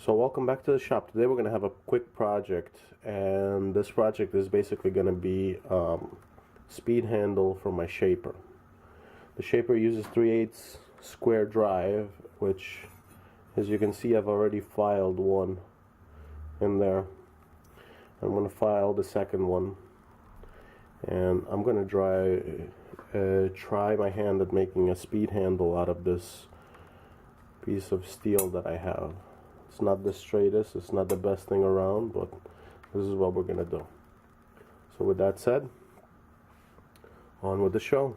So welcome back to the shop. Today we're going to have a quick project, and this project is basically going to be speed handle for my shaper. The shaper uses 3/8 square drive, which as you can see I've already filed one in there. I'm going to file the second one, and I'm going to try my hand at making a speed handle out of this piece of steel that I have. It's not the straightest, it's not the best thing around, but this is what we're gonna do. So with that said, on with the show.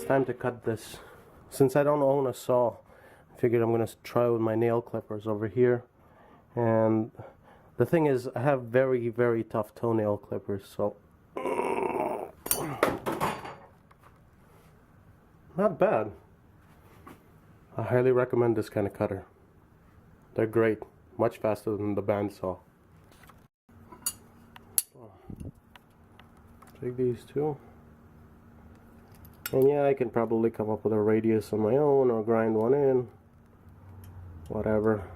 Time to cut this. Since I don't own a saw, I figured I'm gonna try with my nail clippers over here. And the thing is, I have very tough toenail clippers, so not bad. I highly recommend this kind of cutter. They're great, much faster than the bandsaw. Take these two. And yeah, I can probably come up with a radius on my own or grind one in. Whatever.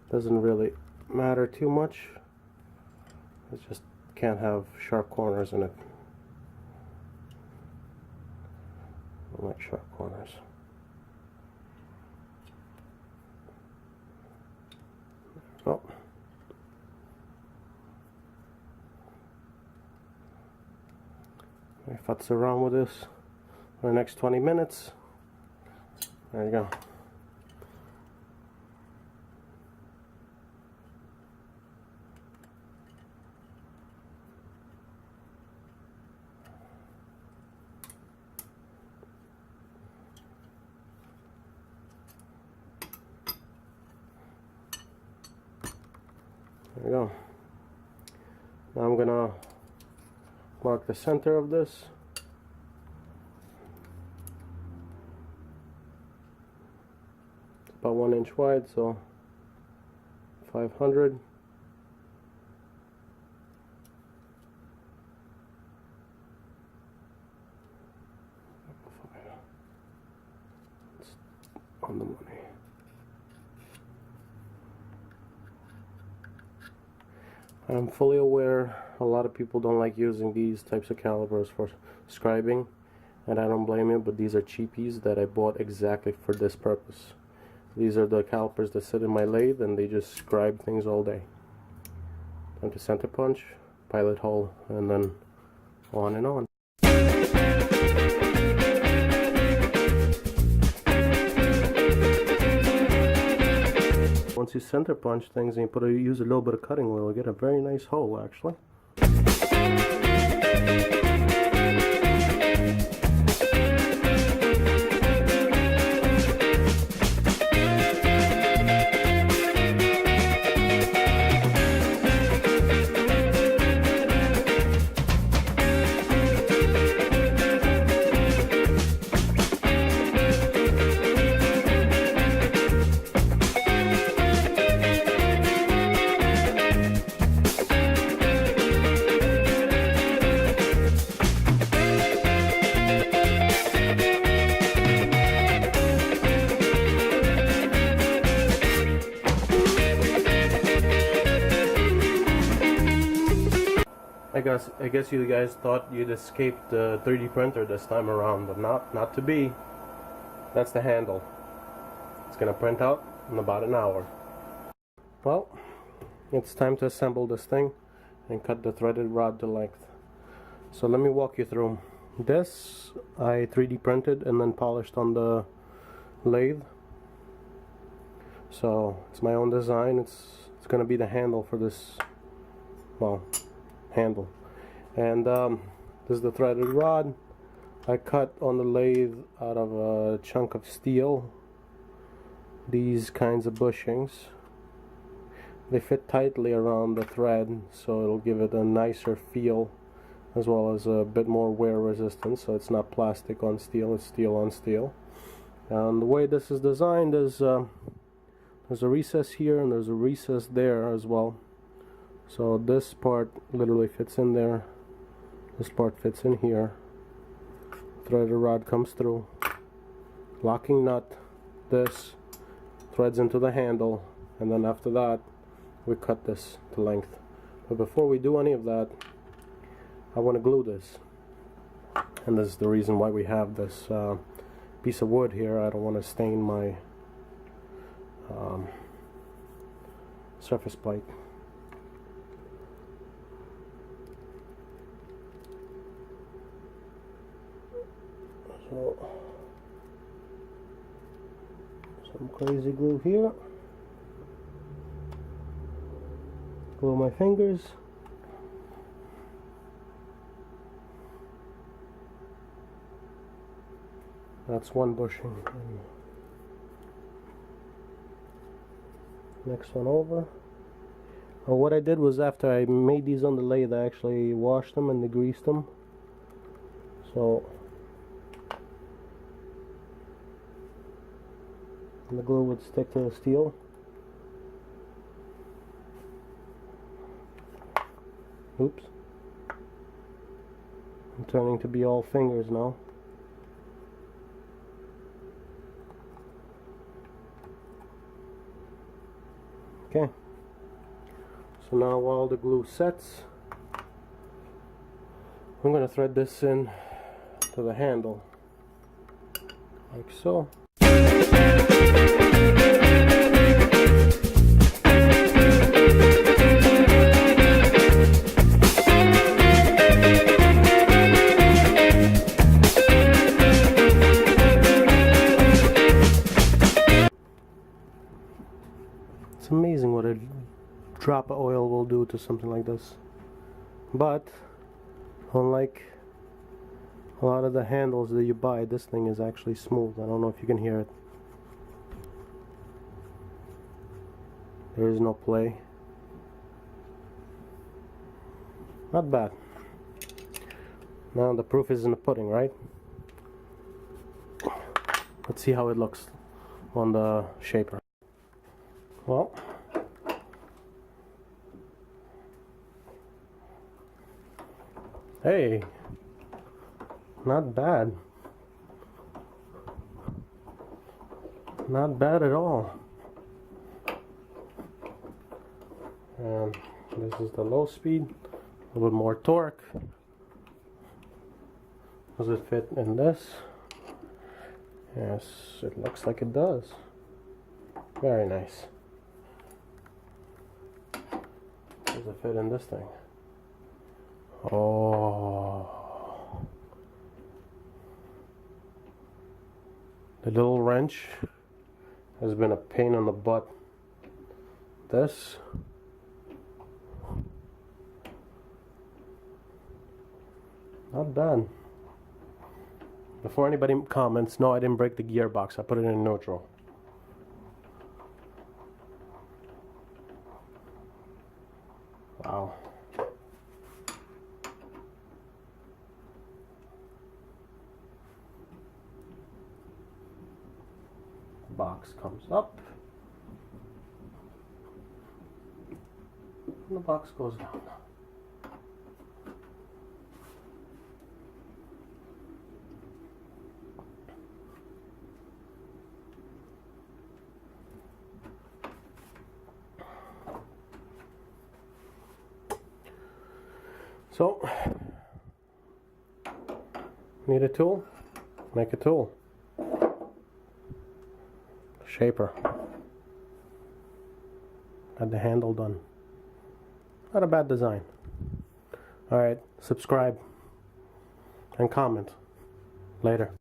Doesn't really matter too much. It just can't have sharp corners in it. I like sharp corners. Oh. I futz around with this for the next 20 minutes. There you go. There you go. Now I'm gonna mark the center of this. About 1 inch wide, so 500. It's on the money. I'm fully aware a lot of people don't like using these types of calipers for scribing, and I don't blame you, but these are cheapies that I bought exactly for this purpose. These are the calipers that sit in my lathe and they just scribe things all day. Time to center punch, pilot hole, and then on and on. Once you center punch things and you use a little bit of cutting oil, you get a very nice hole actually. I guess you guys thought you'd escaped the 3D printer this time around, but not to be. That's the handle. It's gonna print out in about an hour. Well, it's time to assemble this thing and cut the threaded rod to length. So let me walk you through. This I 3D printed and then polished on the lathe. So it's my own design. It's gonna be the handle for this, well, handle. And this is the threaded rod. I cut on the lathe out of a chunk of steel these kinds of bushings. They fit tightly around the thread, so it'll give it a nicer feel, as well as a bit more wear resistance. So it's not plastic on steel, it's steel on steel. And the way this is designed is there's a recess here and there's a recess there as well. So this part literally fits in there, this part fits in here. Threaded rod comes through, locking nut, this threads into the handle, and then after that we cut this to length. But before we do any of that, I want to glue this, and this is the reason why we have this piece of wood here. I don't want to stain my surface plate. So some crazy glue here. Glue my fingers. That's one bushing. Next one over. What I did was, after I made these on the lathe, I actually washed them and degreased them. So the glue would stick to the steel. Oops. I'm turning to be all fingers now. Okay. So now while the glue sets, I'm going to thread this in to the handle, like so. It's amazing what a drop of oil will do to something like this. But unlike a lot of the handles that you buy, this thing is actually smooth. I don't know if you can hear it. There is no play. Not bad. Now the proof is in the pudding, right? Let's see how it looks on the shaper. Well, hey, not bad. Not bad at all. And this is the low speed, a little bit more torque. Does it fit in this? Yes, it looks like it does. Very nice. Does it fit in this thing? Oh. The little wrench has been a pain in the butt. This, not bad. Before anybody comments, no, I didn't break the gearbox. I put it in neutral. Wow. Box comes up and the box goes down. So, need a tool? Make a tool. Shaper. Got the handle done. Not a bad design. Alright, subscribe and comment. Later.